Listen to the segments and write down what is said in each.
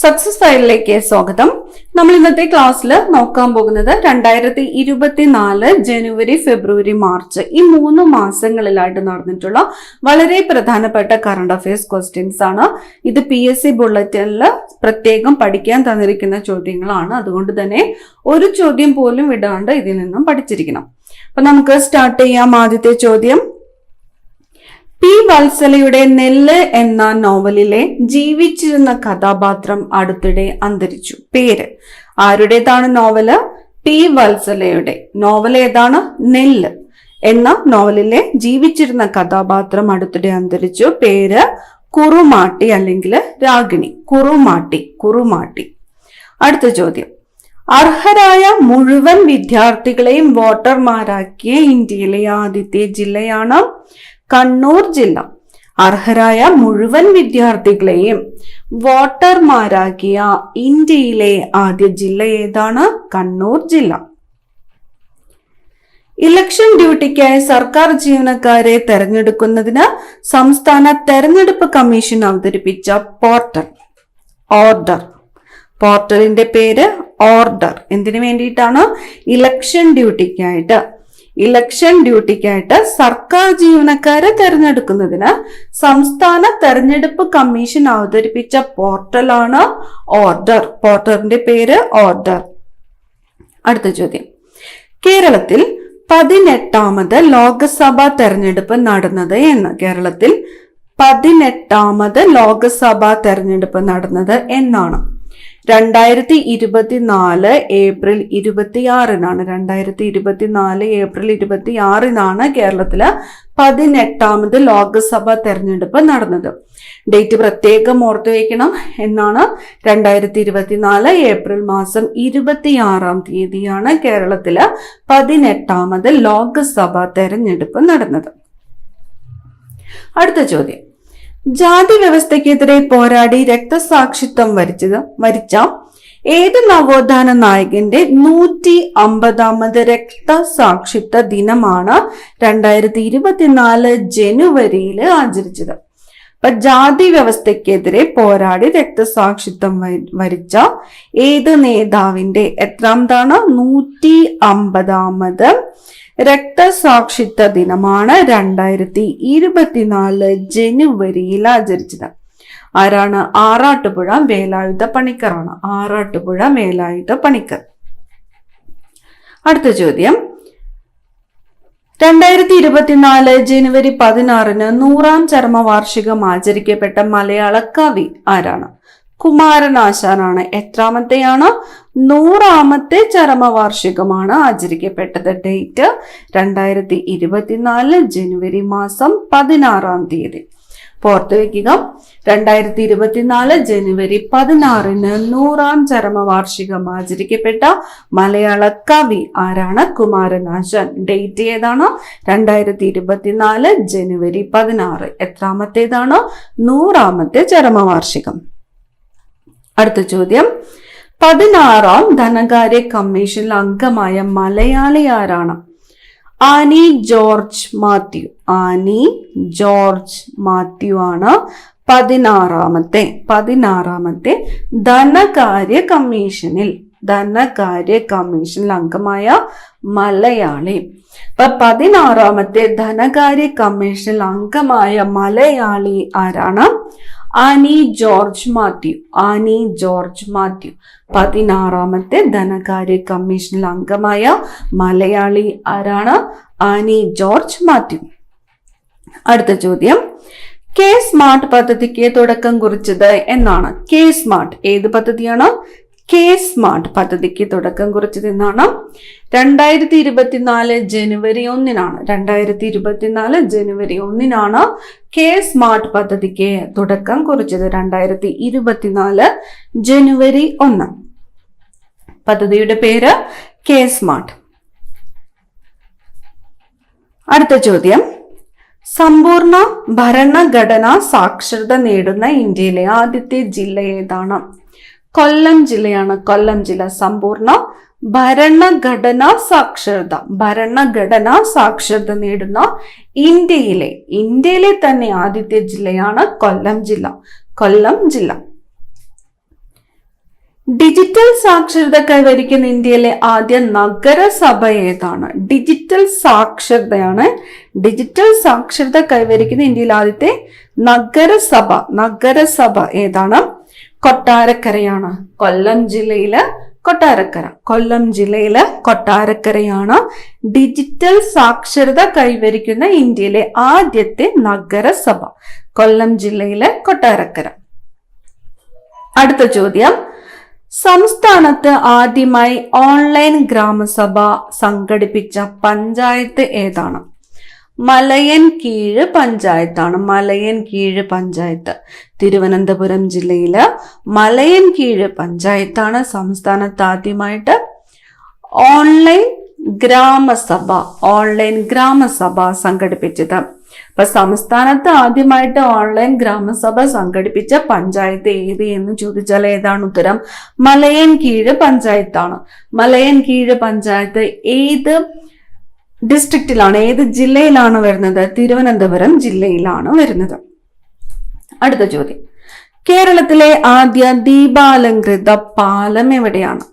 Success ഫയലിലേക്ക് സ്വാഗതം. നമ്മൾ ഇന്നത്തെ ക്ലാസ്സിൽ നോക്കാൻ പോകുന്നത് 2024 ജനുവരി, ഫെബ്രുവരി, മാർച്ച് ഈ 3 മാസങ്ങളിലായിട്ട് നടന്നിട്ടുള്ള വളരെ പ്രധാനപ്പെട്ട കറണ്ട് അഫയേഴ്സ് ക്വസ്റ്റ്യൻസ് ആണ്. ഇത് PSC ബുള്ളറ്റിനിൽ പ്രത്യേകം പഠിക്കാൻ തന്നിരിക്കുന്ന ചോദ്യങ്ങളാണ്. അതുകൊണ്ട് തന്നെ ഒരു ചോദ്യം പോലും വിടാണ്ട് ഇതിൽ നിന്നും പഠിച്ചിരിക്കണം. അപ്പൊ നമുക്ക് സ്റ്റാർട്ട് ചെയ്യാം. ആദ്യത്തെ ചോദ്യം, പി വത്സലയുടെ നെല്ല് എന്ന നോവലിലെ ജീവിച്ചിരുന്ന കഥാപാത്രം അടുത്തിടെ അന്തരിച്ചു. പേര് ആരുടേതാണ്? Novel P വത്സലയുടെ. നോവൽ ഏതാണ്? നെല്ല് എന്ന നോവലിലെ ജീവിച്ചിരുന്ന കഥാപാത്രം അടുത്തിടെ അന്തരിച്ചു. പേര് കുറുമാട്ടി അല്ലെങ്കിൽ രാഗിണി. കുറുമാട്ടി. അടുത്ത ചോദ്യം, അർഹരായ മുഴുവൻ വിദ്യാർത്ഥികളെയും വോട്ടർമാരാക്കിയ ഇന്ത്യയിലെ ആദ്യത്തെ ജില്ലയാണ് കണ്ണൂർ ജില്ല. അർഹരായ മുഴുവൻ വിദ്യാർത്ഥികളെയും വോട്ടർമാരാക്കിയ ഇന്ത്യയിലെ ആദ്യ ജില്ല ഏതാണ്? കണ്ണൂർ ജില്ല. ഇലക്ഷൻ ഡ്യൂട്ടിക്കായി സർക്കാർ ജീവനക്കാരെ തെരഞ്ഞെടുക്കുന്നതിന് സംസ്ഥാന തെരഞ്ഞെടുപ്പ് കമ്മീഷൻ അവതരിപ്പിച്ച പോർട്ടലിന്റെ പേര് ഓർഡർ. എന്തിനു വേണ്ടിയിട്ടാണ്? ഇലക്ഷൻ ഡ്യൂട്ടിക്കായിട്ട് സർക്കാർ ജീവനക്കാരെ തെരഞ്ഞെടുക്കുന്നതിന് സംസ്ഥാന തെരഞ്ഞെടുപ്പ് കമ്മീഷൻ അവതരിപ്പിച്ച പോർട്ടലാണ് ഓർഡർ. പോർട്ടലിന്റെ പേര് ഓർഡർ. അടുത്ത ചോദ്യം, കേരളത്തിൽ 18ാമത് ലോക്സഭാ തെരഞ്ഞെടുപ്പ് നടന്നത് എന്ന്. കേരളത്തിൽ 18ാമത് ലോക്സഭാ തെരഞ്ഞെടുപ്പ് നടന്നത് എന്നാണ്? 2024 ഏപ്രിൽ 26-നാണ്. 2024 ഏപ്രിൽ 26-നാണ് കേരളത്തില് 18ാമത് ലോക്സഭാ തെരഞ്ഞെടുപ്പ് നടന്നത്. ഡേറ്റ് പ്രത്യേകം ഓർത്തു വയ്ക്കണം. എന്നാണ്? 2024 ഏപ്രിൽ മാസം 26-ാം തീയതിയാണ് കേരളത്തില് 18ാമത് ലോക്സഭാ തെരഞ്ഞെടുപ്പ് നടന്നത്. അടുത്ത ചോദ്യം, ജാതി വ്യവസ്ഥയ്ക്കെതിരെ പോരാടി രക്തസാക്ഷിത്വം വരിച്ച ഏത് നവോത്ഥാന നായകന്റെ 150ാമത് രക്തസാക്ഷിത്വ ദിനമാണ് 2024 ജനുവരിയിൽ ആചരിച്ചത്? അപ്പൊ ജാതി വ്യവസ്ഥയ്ക്കെതിരെ പോരാടി രക്തസാക്ഷിത്വം വരിച്ച ഏത് നേതാവിന്റെ എത്രാമതാണ്? 150ാമത് രക്തസാക്ഷിത്വ ദിനമാണ് 2024 ജനുവരിയിൽ ആചരിച്ചത്. ആരാണ്? ആറാട്ടുപുഴ വേലായുധ പണിക്കറാണ്. ആറാട്ടുപുഴ വേലായുധ പണിക്കർ. അടുത്ത ചോദ്യം, 2024 ജനുവരി 16-ന് 100ാം ചരമവാർഷികം ആചരിക്കപ്പെട്ട മലയാള കവി ആരാണ്? കുമാരനാശാനാണ്. എത്രാമത്തെയാണ്? 100ാമത്തെ ചരമവാർഷികമാണ് ആചരിക്കപ്പെട്ടത്. ഡേറ്റ് 2024 ജനുവരി മാസം 16-ാം തീയതി. ഓർത്തു വെക്കുക, 2024 ജനുവരി 16-ന് 100ാം ചരമവാർഷികം ആചരിക്കപ്പെട്ട മലയാള കവി ആരാണ്? കുമാരനാശാൻ. ഡേറ്റ് ഏതാണ്? 2024 ജനുവരി 16. എത്രാമത്തേതാണ്? 100ാമത്തെ ചരമവാർഷികം. അടുത്ത ചോദ്യം, 16ാം ധനകാര്യ കമ്മീഷനിൽ അംഗമായ മലയാളി ആരാണ്? ആനി ജോർജ് മാത്യു ആണ് 16ാമത്തെ ധനകാര്യ കമ്മീഷനിൽ അംഗമായ മലയാളി. അപ്പൊ 16ാമത്തെ ധനകാര്യ കമ്മീഷനിൽ അംഗമായ മലയാളി ആരാണ്? Annie George Mathew. 16ാമത്തെ ധനകാര്യ കമ്മീഷനിൽ അംഗമായ മലയാളി ആരാണ്? Annie George Mathew. അടുത്ത ചോദ്യം, കെ സ്മാർട്ട് പദ്ധതിക്ക് തുടക്കം കുറിച്ചത് എന്നാണ്? കെ സ്മാർട്ട് ഏത് പദ്ധതിയാണ്? കെ സ്മാർട്ട് പദ്ധതിക്ക് തുടക്കം കുറിച്ചത് എന്നാണ്? 2024 ജനുവരി 1-നാണ്. 2024 ജനുവരി 1-നാണ് കെ സ്മാർട്ട് പദ്ധതിക്ക് തുടക്കം കുറിച്ചത്. 2024 ജനുവരി 1. പദ്ധതിയുടെ പേര് കെ സ്മാർട്ട്. അടുത്ത ചോദ്യം, സമ്പൂർണ്ണ ഭരണഘടനാ സാക്ഷരത നേടുന്ന ഇന്ത്യയിലെ ആദ്യത്തെ ജില്ല ഏതാണ്? കൊല്ലം ജില്ലയാണ്. കൊല്ലം ജില്ല സമ്പൂർണ്ണ ഭരണഘടനാ സാക്ഷരത നേടുന്ന ഇന്ത്യയിലെ തന്നെ ആദ്യത്തെ ജില്ലയാണ് കൊല്ലം ജില്ല. ഡിജിറ്റൽ സാക്ഷരത കൈവരിക്കുന്ന ഇന്ത്യയിലെ ആദ്യ നഗരസഭ ഏതാണ്? ഡിജിറ്റൽ സാക്ഷരതയാണ്. ഡിജിറ്റൽ സാക്ഷരത കൈവരിക്കുന്ന ഇന്ത്യയിലെ ആദ്യത്തെ നഗരസഭ ഏതാണ്? കൊട്ടാരക്കരയാണ്. കൊല്ലം ജില്ലയിലെ കൊട്ടാരക്കരയാണ് ഡിജിറ്റൽ സാക്ഷരത കൈവരിക്കുന്ന ഇന്ത്യയിലെ ആദ്യത്തെ നഗരസഭ. കൊല്ലം ജില്ലയിലെ കൊട്ടാരക്കര. അടുത്ത ചോദ്യം, സംസ്ഥാനത്ത് ആദ്യമായി ഓൺലൈൻ ഗ്രാമസഭ സംഘടിപ്പിച്ച പഞ്ചായത്ത് ഏതാണ്? മലയൻകീഴ് പഞ്ചായത്താണ്. മലയൻകീഴ് പഞ്ചായത്ത് തിരുവനന്തപുരം ജില്ലയില് മലയൻകീഴ് പഞ്ചായത്താണ് സംസ്ഥാനത്ത് ആദ്യമായിട്ട് ഓൺലൈൻ ഗ്രാമസഭ സംഘടിപ്പിച്ചത്. അപ്പൊ സംസ്ഥാനത്ത് ആദ്യമായിട്ട് ഓൺലൈൻ ഗ്രാമസഭ സംഘടിപ്പിച്ച പഞ്ചായത്ത് ഏത് എന്ന് ചോദിച്ചാൽ ഏതാണ് ഉത്തരം? മലയൻകീഴ് പഞ്ചായത്താണ്. മലയൻകീഴ് പഞ്ചായത്ത് ഏത് ഡിസ്ട്രിക്റ്റിലാണ്, ഏത് ജില്ലയിലാണ് വരുന്നത്? തിരുവനന്തപുരം ജില്ലയിലാണ് വരുന്നത്. അടുത്ത ചോദ്യം, കേരളത്തിലെ ആദ്യ ദീപാലങ്കൃത പാലം എവിടെയാണ്?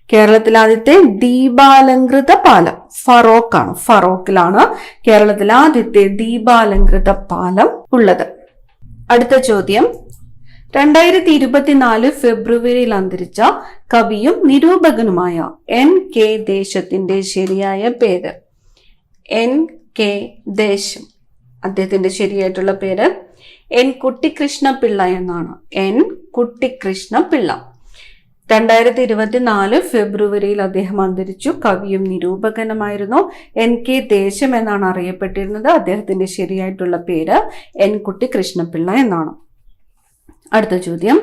കേരളത്തിലെ ആദ്യത്തെ ദീപാലങ്കൃത പാലം ഫറോക്കാണ്. ഫറോക്കിലാണ് കേരളത്തിലെ ആദ്യത്തെ ദീപാലങ്കൃത പാലം ഉള്ളത്. അടുത്ത ചോദ്യം, 2024 ഫെബ്രുവരിയിൽ അന്തരിച്ച കവിയും നിരൂപകനുമായ NK ദേശത്തിന്റെ ശരിയായ പേര്? NK ദേശം, അദ്ദേഹത്തിന്റെ ശരിയായിട്ടുള്ള പേര് N കുട്ടിക്കൃഷ്ണപിള്ള എന്നാണ്. N കുട്ടിക്കൃഷ്ണപിള്ള. 2024 ഫെബ്രുവരിയിൽ അദ്ദേഹം അന്തരിച്ചു. കവിയും നിരൂപകനുമായിരുന്നു. NK ദേശം എന്നാണ് അറിയപ്പെട്ടിരുന്നത്. അദ്ദേഹത്തിന്റെ ശരിയായിട്ടുള്ള പേര് N കുട്ടിക്കൃഷ്ണപിള്ള എന്നാണ്. അടുത്ത ചോദ്യം,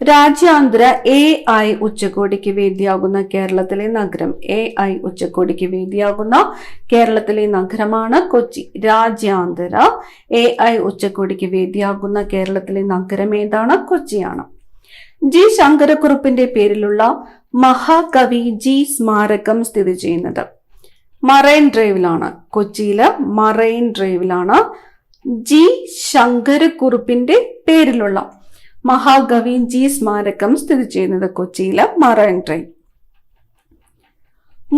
രാജ്യാന്തര AI ഉച്ചകോടിക്ക് വേദിയാകുന്ന കേരളത്തിലെ നഗരം? AI ഉച്ചകോടിക്ക് വേദിയാകുന്ന കേരളത്തിലെ നഗരമാണ് കൊച്ചി. രാജ്യാന്തര AI ഉച്ചകോടിക്ക് വേദിയാകുന്ന കേരളത്തിലെ നഗരം ഏതാണ്? കൊച്ചിയാണ്. ജി ശങ്കരക്കുറുപ്പിന്റെ പേരിലുള്ള മഹാകവി ജി സ്മാരകം സ്ഥിതി ചെയ്യുന്നത് മറൈൻ ഡ്രൈവിലാണ്. കൊച്ചിയില് മറൈൻ ഡ്രൈവിലാണ് ജി ശങ്കരക്കുറുപ്പിന്റെ പേരിലുള്ള മഹാകവി ജി സ്മാരകം സ്ഥിതി ചെയ്യുന്നത്. കൊച്ചിയിലെ മറൈൻ ഡ്രൈവ്.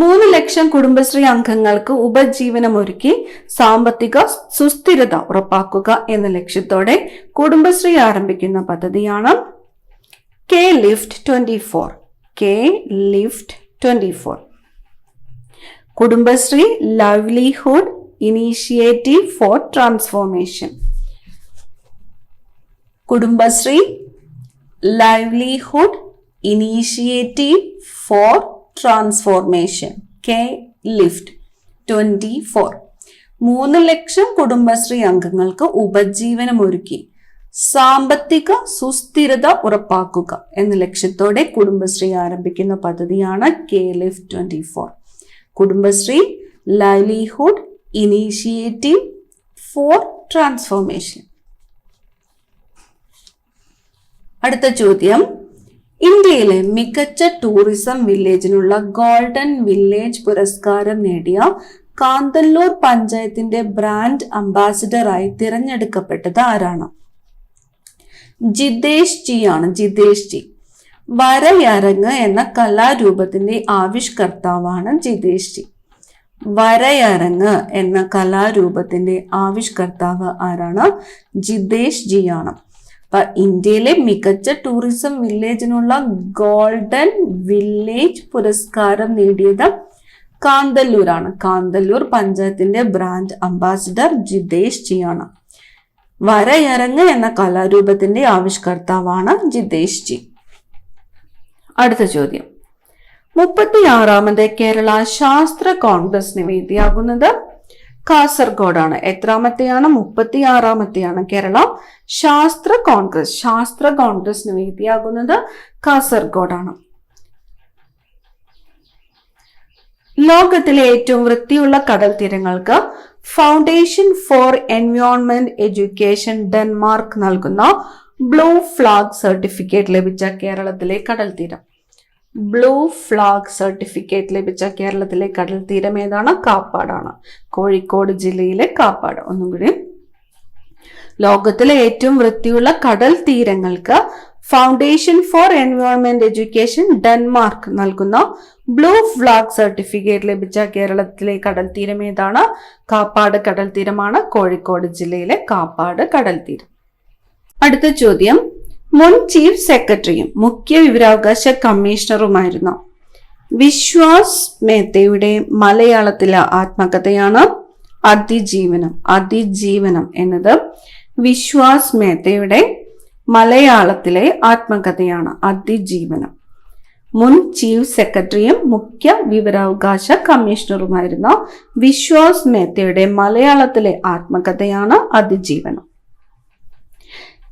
3 ലക്ഷം കുടുംബശ്രീ അംഗങ്ങൾക്ക് ഉപജീവനമൊരുക്കി സാമ്പത്തിക സുസ്ഥിരത ഉറപ്പാക്കുക എന്ന ലക്ഷ്യത്തോടെ കുടുംബശ്രീ ആരംഭിക്കുന്ന പദ്ധതിയാണ് K-Lift 24. K-Lift 24. Kudumbashree livelihood initiative four transformation. Kudumbashree livelihood initiative four transformation. K-Lift 24. 3 ലക്ഷം കുടുംബശ്രീ അംഗങ്ങൾക്ക് ഉപജീവനമൊരുക്കി സാമ്പത്തിക സുസ്ഥിരത ഉറപ്പാക്കുക എന്ന ലക്ഷ്യത്തോടെ കുടുംബശ്രീ ആരംഭിക്കുന്ന പദ്ധതിയാണ് K-Lift 24. Kudumbashree livelihood initiative four transformation. അടുത്ത ചോദ്യം, ഇന്ത്യയിലെ മികച്ച ടൂറിസം വില്ലേജിനുള്ള ഗോൾഡൻ വില്ലേജ് പുരസ്കാരം നേടിയ കാന്തല്ലൂർ പഞ്ചായത്തിന്റെ ബ്രാൻഡ് അംബാസിഡറായി തിരഞ്ഞെടുക്കപ്പെട്ടത് ആരാണ്? ജിതേഷ് ജി ആണ്. ജിതേഷ് ജി. വരയരങ്ങ് എന്ന കലാരൂപത്തിന്റെ ആവിഷ്കർത്താവാണ് ജിതേഷ് ജി. വരയരങ്ങ് എന്ന കലാരൂപത്തിന്റെ ആവിഷ്കർത്താവ് ആരാണ്? ജിതേഷ് ജി ആണ്. അപ്പൊ ഇന്ത്യയിലെ മികച്ച ടൂറിസം വില്ലേജിനുള്ള ഗോൾഡൻ വില്ലേജ് പുരസ്കാരം നേടിയത് കാന്തല്ലൂരാണ്. കാന്തല്ലൂർ പഞ്ചായത്തിന്റെ ബ്രാൻഡ് അംബാസിഡർ ജിതേഷ് ജി ആണ്. വരയരങ്ങ് എന്ന കലാരൂപത്തിന്റെ ആവിഷ്കർത്താവാണ് ജിതേഷ് ജി. അടുത്ത ചോദ്യം, 36ാമത് കേരള ശാസ്ത്ര കോൺഗ്രസിന് വേദിയാകുന്നത് കാസർഗോഡാണ്. എത്രാമത്തെയാണ്? 36ാമത്തെയാണ് കേരള ശാസ്ത്ര കോൺഗ്രസിന് വേദിയാകുന്നത് കാസർഗോഡാണ്. ലോകത്തിലെ ഏറ്റവും വൃത്തിയുള്ള കടൽ തീരങ്ങൾക്ക് foundation for environment education Denmark നൽകുന്ന ബ്ലൂ ഫ്ലാഗ് സർട്ടിഫിക്കറ്റ് ലഭിച്ച കേരളത്തിലെ കടൽ തീരം? ബ്ലൂ ഫ്ലാഗ് സർട്ടിഫിക്കറ്റ് ലഭിച്ച കേരളത്തിലെ കടൽ തീരം ഏതാണ്? കാപ്പാടാണ്. കോഴിക്കോട് ജില്ലയിലെ കാപ്പാട്. ഒന്നും കൂടി, ലോകത്തിലെ ഏറ്റവും വൃത്തിയുള്ള കടൽ തീരങ്ങൾക്ക് foundation for environment education Denmark നൽകുന്ന ബ്ലൂ ഫ്ലാഗ് സർട്ടിഫിക്കറ്റ് ലഭിച്ച കേരളത്തിലെ കടൽ തീരം ഏതാണ്? കാപ്പാട് കടൽ തീരമാണ്. കോഴിക്കോട് ജില്ലയിലെ കാപ്പാട് കടൽ തീരം. അടുത്ത ചോദ്യം, മുൻ ചീഫ് സെക്രട്ടറിയും മുഖ്യ വിവരാവകാശ കമ്മീഷണറുമായിരുന്ന വിശ്വാസ് മേത്തയുടെ മലയാളത്തിലെ ആത്മകഥയാണ് അതിജീവനം. അതിജീവനം എന്നത് വിശ്വാസ് മേത്തയുടെ മലയാളത്തിലെ ആത്മകഥയാണ് അതിജീവനം. മുൻ ചീഫ് സെക്രട്ടറിയും മുഖ്യ വിവരാവകാശ കമ്മീഷണറുമായിരുന്ന വിശ്വാസ് മേത്തയുടെ മലയാളത്തിലെ ആത്മകഥയാണ് അതിജീവനം.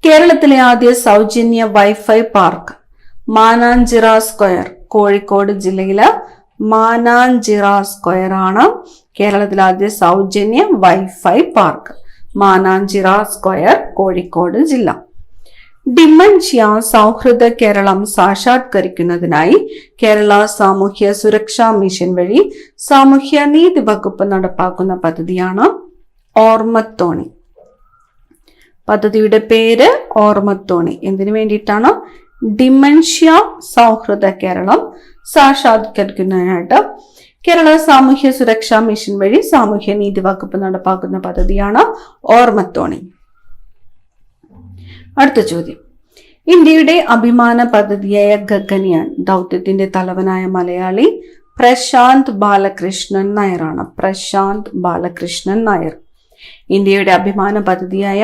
കേരളത്തിലെ ആദ്യ സൗജന്യ wifi park Mananchira square, Kozhikode ജില്ലയിലെ മാനാഞ്ചിറ സ്ക്വയർ ആണ് കേരളത്തിലെ ആദ്യ സൗജന്യ wifi park. Mananchira square, Kozhikode ജില്ല. ഡിമൻഷ്യ സൗഹൃദ കേരളം സാക്ഷാത്കരിക്കുന്നതിനായി കേരള സാമൂഹ്യ സുരക്ഷാ മിഷൻ വഴി സാമൂഹ്യ നീതി വകുപ്പ് നടപ്പാക്കുന്ന പദ്ധതിയാണ് ഓർമ്മത്തോണി. പദ്ധതിയുടെ പേര് ഓർമ്മത്തോണി. എന്തിനു വേണ്ടിയിട്ടാണ്? ഡിമൻഷ്യ സൗഹൃദ കേരളം സാക്ഷാത്കരിക്കുന്നതിനായിട്ട് കേരള സാമൂഹ്യ സുരക്ഷാ മിഷൻ വഴി സാമൂഹ്യ നീതി വകുപ്പ് നടപ്പാക്കുന്ന പദ്ധതിയാണ് ഓർമ്മത്തോണി. അടുത്ത ചോദ്യം, ഇന്ത്യയുടെ അഭിമാന പദ്ധതിയായ ഗഗൻയാൻ ദൗത്യത്തിന്റെ തലവനായ മലയാളി പ്രശാന്ത് ബാലകൃഷ്ണൻ നായരാണ്. പ്രശാന്ത് ബാലകൃഷ്ണൻ നായർ. ഇന്ത്യയുടെ അഭിമാന പദ്ധതിയായ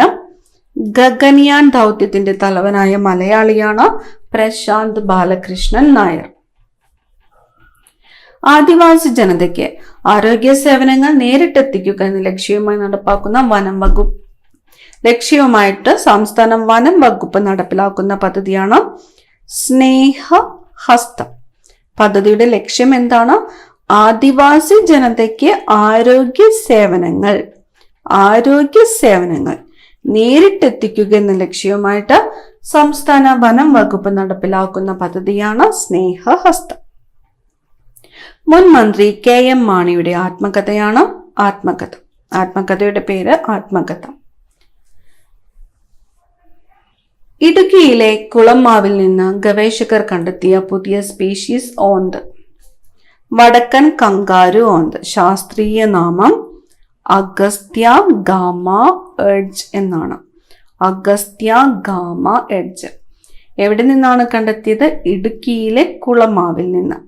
ഗഗൻയാൻ ദൗത്യത്തിന്റെ തലവനായ മലയാളിയാണ് പ്രശാന്ത് ബാലകൃഷ്ണൻ നായർ. ആദിവാസി ജനതയ്ക്ക് ആരോഗ്യ സേവനങ്ങൾ നേരിട്ടെത്തിക്കുക എന്ന ലക്ഷ്യവുമായി നടപ്പാക്കുന്ന ലക്ഷ്യവുമായിട്ട് സംസ്ഥാന വനം വകുപ്പ് നടപ്പിലാക്കുന്ന പദ്ധതിയാണ് സ്നേഹഹസ്തം. പദ്ധതിയുടെ ലക്ഷ്യം എന്താണ്? ആദിവാസി ജനതയ്ക്ക് ആരോഗ്യ സേവനങ്ങൾ നേരിട്ടെത്തിക്കുക എന്ന ലക്ഷ്യവുമായിട്ട് സംസ്ഥാന വനം വകുപ്പ് നടപ്പിലാക്കുന്ന പദ്ധതിയാണ് സ്നേഹഹസ്തം. മുൻ മന്ത്രി KM മാണിയുടെ ആത്മകഥയാണ് ആത്മകഥ. ആത്മകഥയുടെ പേര് ആത്മകഥ. ഇടുക്കിയിലെ കുളമാവിൽ നിന്ന് ഗവേഷകർ കണ്ടെത്തിയ പുതിയ സ്പീഷീസ് ഓന്ത് വടക്കൻ കങ്കാരു ഓന്ത്. ശാസ്ത്രീയ നാമം അഗസ്ത്യ ഗാമ എഡ്ജ് എന്നാണ്. അഗസ്ത്യ ഗാമ എഡ്ജ്. എവിടെ നിന്നാണ് കണ്ടെത്തിയത്? ഇടുക്കിയിലെ കുളമാവിൽ നിന്ന്.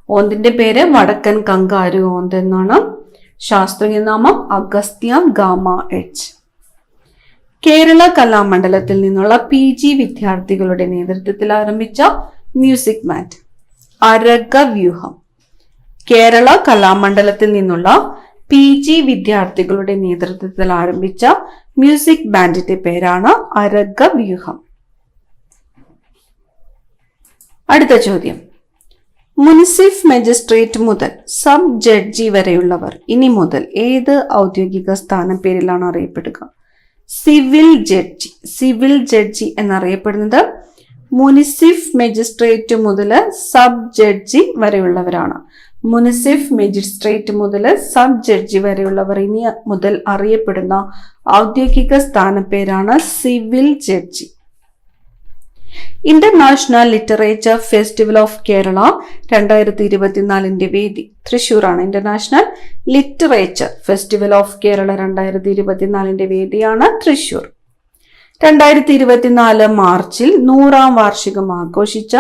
ഓന്തിന്റെ പേര് വടക്കൻ കങ്കാരു ഓന്ത് എന്നാണ്. ശാസ്ത്രീയ നാമം അഗസ്ത്യ ഗാമ എഡ്ജ്. കേരള കലാമണ്ഡലത്തിൽ നിന്നുള്ള PG വിദ്യാർത്ഥികളുടെ നേതൃത്വത്തിൽ ആരംഭിച്ച മ്യൂസിക് ബാൻഡ് അരഗവ്യൂഹം. കേരള കലാമണ്ഡലത്തിൽ നിന്നുള്ള PG വിദ്യാർത്ഥികളുടെ നേതൃത്വത്തിൽ ആരംഭിച്ച മ്യൂസിക് ബാൻഡിന്റെ പേരാണ് അരഗവ്യൂഹം. അടുത്ത ചോദ്യം, മുനിസിഫ് മജിസ്ട്രേറ്റ് മുതൽ സബ് ജഡ്ജി വരെയുള്ളവർ ഇനി മുതൽ ഏത് ഔദ്യോഗിക സ്ഥാനപ്പേരിലാണ് അറിയപ്പെടുക? Civil judge. സിവിൽ ജഡ്ജി എന്നറിയപ്പെടുന്നത് മുനിസിഫ് മജിസ്ട്രേറ്റ് മുതൽ സബ് ജഡ്ജി വരെയുള്ളവരാണ്. മുനിസിഫ് മജിസ്ട്രേറ്റ് മുതൽ സബ് ജഡ്ജി വരെയുള്ളവർ ഇനി മുതൽ അറിയപ്പെടുന്ന ഔദ്യോഗിക സ്ഥാനപ്പേരാണ് civil judge. International literature festival of Kerala 2024 വേദി തൃശ്ശൂരാണ്. International literature festival of Kerala 2024 വേദിയാണ് തൃശ്ശൂർ. 2024 മാർച്ചിൽ 100ാം വാർഷികം ആഘോഷിച്ച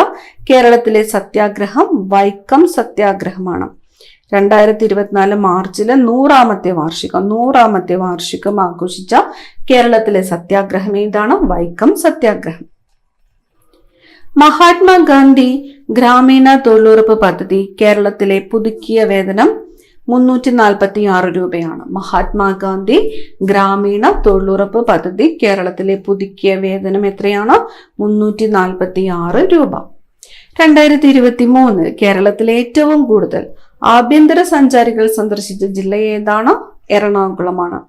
കേരളത്തിലെ സത്യാഗ്രഹം വൈക്കം സത്യാഗ്രഹമാണ്. 2024 മാർച്ചിൽ 100ാമത്തെ വാർഷികം ആഘോഷിച്ച കേരളത്തിലെ സത്യാഗ്രഹം ഏതാണ്? വൈക്കം സത്യാഗ്രഹം. മഹാത്മാഗാന്ധി ഗ്രാമീണ തൊഴിലുറപ്പ് പദ്ധതി കേരളത്തിലെ പുതുക്കിയ വേതനം 346 രൂപയാണ്. മഹാത്മാഗാന്ധി ഗ്രാമീണ തൊഴിലുറപ്പ് പദ്ധതി കേരളത്തിലെ പുതുക്കിയ വേതനം എത്രയാണ്? 346 രൂപ. 2023 കേരളത്തിലെ ഏറ്റവും കൂടുതൽ ആഭ്യന്തര സഞ്ചാരികൾ സന്ദർശിച്ച ജില്ല ഏതാണ്? എറണാകുളമാണ്.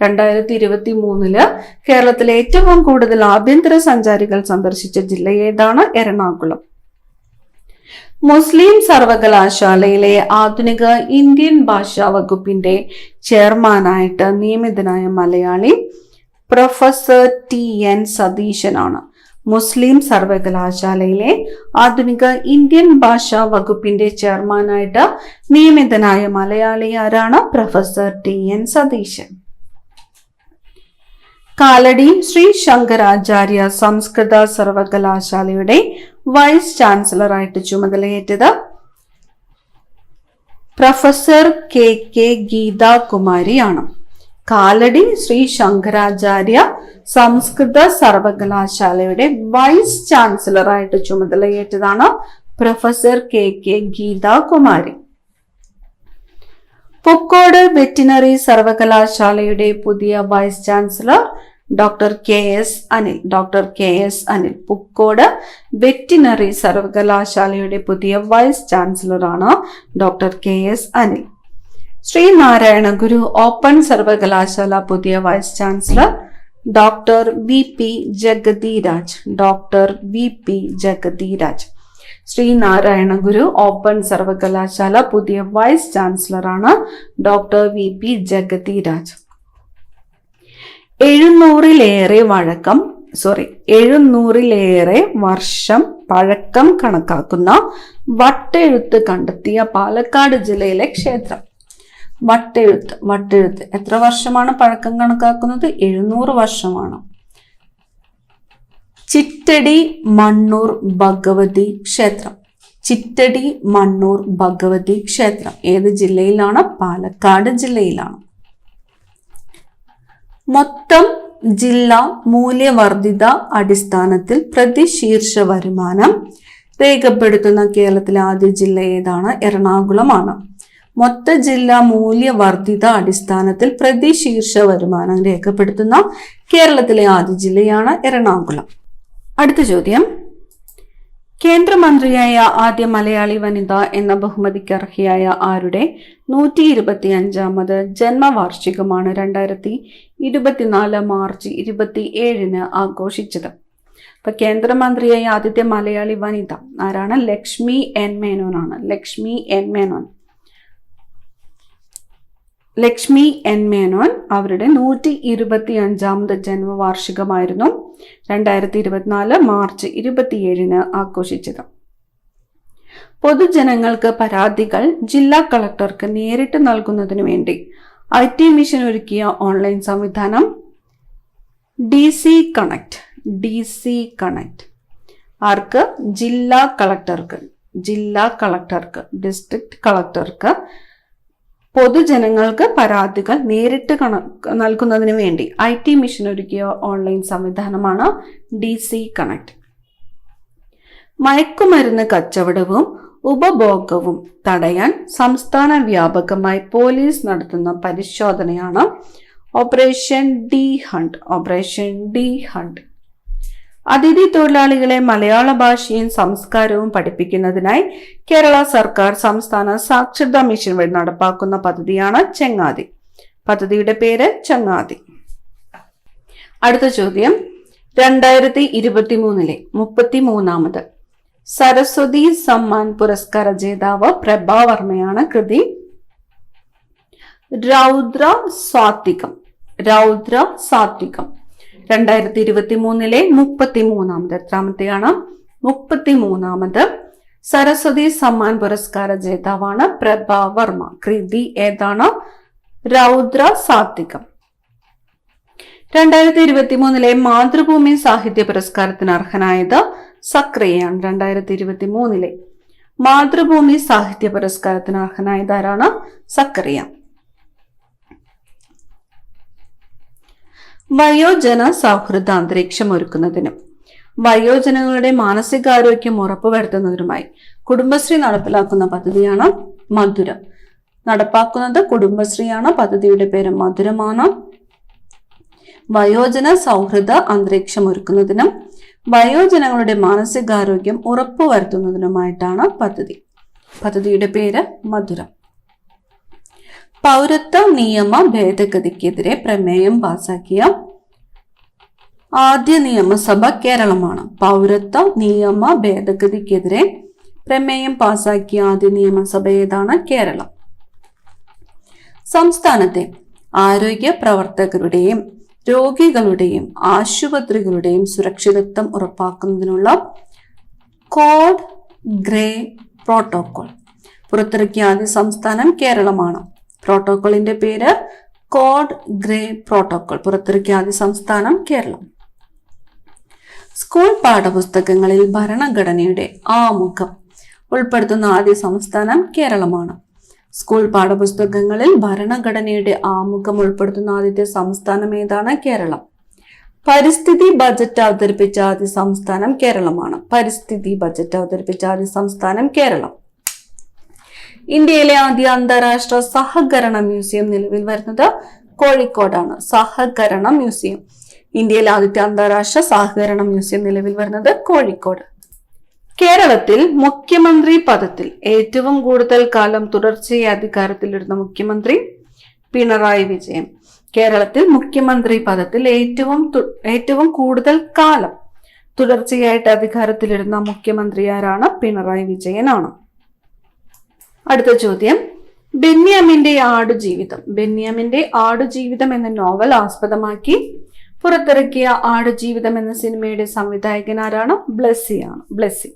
2023 കേരളത്തിലെ ഏറ്റവും കൂടുതൽ ആഭ്യന്തര സഞ്ചാരികൾ സന്ദർശിച്ച ജില്ല ഏതാണ്? എറണാകുളം. മുസ്ലിം സർവകലാശാലയിലെ ആധുനിക ഇന്ത്യൻ ഭാഷാ വകുപ്പിന്റെ ചെയർമാനായിട്ട് നിയമിതനായ മലയാളി പ്രൊഫസർ TN സതീശനാണ്. മുസ്ലിം സർവകലാശാലയിലെ ആധുനിക ഇന്ത്യൻ ഭാഷാ വകുപ്പിന്റെ ചെയർമാനായിട്ട് നിയമിതനായ മലയാളി ആരാണ്? പ്രൊഫസർ TN സതീശൻ. കാലടി ശ്രീ ശങ്കരാചാര്യ സംസ്കൃത സർവകലാശാലയുടെ വൈസ് ചാൻസലറായിട്ട് ചുമതലയേറ്റത് പ്രൊഫസർ KK ഗീതാകുമാരിയാണ്. കാലടി ശ്രീ ശങ്കരാചാര്യ സംസ്കൃത സർവകലാശാലയുടെ വൈസ് ചാൻസലറായിട്ട് ചുമതലയേറ്റതാണ് പ്രൊഫസർ KK ഗീതാകുമാരി. പുക്കോട് വെറ്റിനറി സർവകലാശാലയുടെ പുതിയ vice chancellor doctor KS Anil. Pookode veterinary സർവകലാശാലയുടെ പുതിയ വൈസ് ചാൻസലറാണ് doctor KS Anil. Sreenarayana Guru open സർവകലാശാല പുതിയ vice chancellor doctor VP Jagathiraj. Sreenarayana Guru open സർവകലാശാല പുതിയ വൈസ് ചാൻസലറാണ് ഡോക്ടർ VP ജഗതിരാജ്. 700-ലേറെ വർഷം പഴക്കം കണക്കാക്കുന്ന വട്ടെഴുത്ത് കണ്ടെത്തിയ പാലക്കാട് ജില്ലയിലെ ക്ഷേത്രം. വട്ടെഴുത്ത് എത്ര വർഷമാണ് പഴക്കം കണക്കാക്കുന്നത്? 700 വർഷമാണ്. ചിറ്റടി മണ്ണൂർ ഭഗവതി ക്ഷേത്രം ഏത് ജില്ലയിലാണ്? പാലക്കാട് ജില്ലയിലാണ്. മൊത്തം ജില്ലാ മൂല്യവർദ്ധിത അടിസ്ഥാനത്തിൽ പ്രതിശീർഷ വരുമാനം രേഖപ്പെടുത്തുന്ന കേരളത്തിലെ ആദ്യ ജില്ല ഏതാണ്? എറണാകുളമാണ്. മൊത്ത ജില്ലാ മൂല്യവർദ്ധിത അടിസ്ഥാനത്തിൽ പ്രതിശീർഷ വരുമാനം രേഖപ്പെടുത്തുന്ന കേരളത്തിലെ ആദ്യ ജില്ലയാണ് എറണാകുളം. അടുത്ത ചോദ്യം, കേന്ദ്രമന്ത്രിയായ ആദ്യ മലയാളി വനിത എന്ന ബഹുമതിക്ക് അർഹയായ ആരുടെ 125ാമത് ജന്മവാർഷികമാണ് 2024 മാർച്ച് 27 ആഘോഷിച്ചത്? അപ്പൊ കേന്ദ്രമന്ത്രിയായ ആദ്യത്തെ മലയാളി വനിത ആരാണ്? ലക്ഷ്മി എൻ മേനോൻ. അവരുടെ 125ാമത് ജന്മവാർഷികമായിരുന്നു 2024 മാർച്ച് 27 ആഘോഷിച്ചത്. പൊതുജനങ്ങൾക്ക് പരാതികൾ ജില്ലാ കളക്ടർക്ക് നേരിട്ട് നൽകുന്നതിനു വേണ്ടി IT മിഷൻ ഒരുക്കിയ ഓൺലൈൻ സംവിധാനം DC കണക്ട്. ആർക്ക്? ജില്ലാ കളക്ടർക്ക് ഡിസ്ട്രിക്ട് കളക്ടർക്ക് പൊതുജനങ്ങൾക്ക് പരാതികൾ നേരിട്ട് നൽകുന്നതിന് വേണ്ടി IT മിഷൻ ഒരുക്കിയ ഓൺലൈൻ സംവിധാനമാണ് DC കണക്ട്. മയക്കുമരുന്ന് കച്ചവടവും ഉപഭോഗവും തടയാൻ സംസ്ഥാന വ്യാപകമായി പോലീസ് നടത്തുന്ന പരിശോധനയാണ് ഓപ്പറേഷൻ ഡി ഹണ്ട്. അതിഥി തൊഴിലാളികളെ മലയാള ഭാഷയും സംസ്കാരവും പഠിപ്പിക്കുന്നതിനായി കേരള സർക്കാർ സംസ്ഥാന സാക്ഷരതാ മിഷൻ വഴി നടപ്പാക്കുന്ന പദ്ധതിയാണ് ചങ്ങാതി. പദ്ധതിയുടെ പേര് ചങ്ങാതി. അടുത്ത ചോദ്യം, 2023 33ാമത് സരസ്വതി സമ്മാൻ പുരസ്കാര ജേതാവ് പ്രഭാവർമ്മയാണ്. കൃതി രൗദ്ര സാത്വികം. 2023 33ാമത് എത്രാമത്തെയാണ്? 33ാമത് സരസ്വതി സമ്മാൻ പുരസ്കാര ജേതാവാണ് പ്രഭാവർമ്മ. കൃതി ഏതാണ്? രൗദ്ര സാത്വികം. 2023 മാതൃഭൂമി സാഹിത്യ പുരസ്കാരത്തിന് അർഹനായത് സക്രിയയാണ്. 2023 മാതൃഭൂമി സാഹിത്യ പുരസ്കാരത്തിന് അർഹനായത് ആരാണ്? സക്രിയ. വയോജന സൗഹൃദ അന്തരീക്ഷം ഒരുക്കുന്നതിനും വയോജനങ്ങളുടെ മാനസികാരോഗ്യം ഉറപ്പുവരുത്തുന്നതിനുമായി കുടുംബശ്രീ നടപ്പിലാക്കുന്ന പദ്ധതിയാണ് മധുരം. നടപ്പാക്കുന്നത് കുടുംബശ്രീയാണ്. പദ്ധതിയുടെ പേര് മധുരമാണ്. വയോജന സൗഹൃദ അന്തരീക്ഷം ഒരുക്കുന്നതിനും വയോജനങ്ങളുടെ മാനസികാരോഗ്യം ഉറപ്പുവരുത്തുന്നതിനുമായിട്ടാണ് പദ്ധതി. പദ്ധതിയുടെ പേര് മധുരം. പൗരത്വ നിയമ ഭേദഗതിക്കെതിരെ പ്രമേയം പാസാക്കിയ ആദ്യ നിയമസഭ കേരളമാണ്. പൗരത്വ നിയമ ഭേദഗതിക്കെതിരെ പ്രമേയം പാസാക്കിയ ആദ്യ നിയമസഭ ഏതാണ്? കേരളം. സംസ്ഥാനത്തെ ആരോഗ്യ പ്രവർത്തകരുടെയും രോഗികളുടെയും ആശുപത്രികളുടെയും സുരക്ഷിതത്വം ഉറപ്പാക്കുന്നതിനുള്ള കോഡ് ഗ്രേ പ്രോട്ടോകോൾ പുറത്തിറക്കിയ ആദ്യ സംസ്ഥാനം കേരളമാണ്. പ്രോട്ടോകോളിന്റെ പേര് കോഡ് ഗ്രേ പ്രോട്ടോകോൾ. പുറത്തിറക്കിയ ആദ്യ സംസ്ഥാനം കേരളം. സ്കൂൾ പാഠപുസ്തകങ്ങളിൽ ഭരണഘടനയുടെ ആമുഖം ഉൾപ്പെടുത്തുന്ന ആദ്യ സംസ്ഥാനം കേരളമാണ്. സ്കൂൾ പാഠപുസ്തകങ്ങളിൽ ഭരണഘടനയുടെ ആമുഖം ഉൾപ്പെടുത്തുന്ന ആദ്യത്തെ സംസ്ഥാനം ഏതാണ്? കേരളം. പരിസ്ഥിതി ബജറ്റ് അവതരിപ്പിച്ച ആദ്യ സംസ്ഥാനം കേരളമാണ്. പരിസ്ഥിതി ബജറ്റ് അവതരിപ്പിച്ച ആദ്യ സംസ്ഥാനം കേരളം. ഇന്ത്യയിലെ ആദ്യ അന്താരാഷ്ട്ര സഹകരണ മ്യൂസിയം നിലവിൽ വരുന്നത് കോഴിക്കോടാണ്. സഹകരണ മ്യൂസിയം. ഇന്ത്യയിലെ ആദ്യത്തെ അന്താരാഷ്ട്ര സഹകരണ മ്യൂസിയം നിലവിൽ വരുന്നത് കോഴിക്കോട്. കേരളത്തിൽ മുഖ്യമന്ത്രി പദത്തിൽ ഏറ്റവും കൂടുതൽ കാലം തുടർച്ചയായി അധികാരത്തിലിരുന്ന മുഖ്യമന്ത്രി പിണറായി വിജയൻ. കേരളത്തിൽ മുഖ്യമന്ത്രി പദത്തിൽ ഏറ്റവും കൂടുതൽ കാലം തുടർച്ചയായിട്ട് അധികാരത്തിലിരുന്ന മുഖ്യമന്ത്രി ആരാണ്? പിണറായി വിജയനാണ്. അടുത്ത ചോദ്യം, ബെന്യാമിന്റെ ആടുജീവിതം. ബെന്യാമിന്റെ ആടുജീവിതം എന്ന നോവൽ ആസ്പദമാക്കി പുറത്തിറക്കിയ ആടുജീവിതം എന്ന സിനിമയുടെ സംവിധായകൻ ആരാണ്? ബ്ലെസ്സി.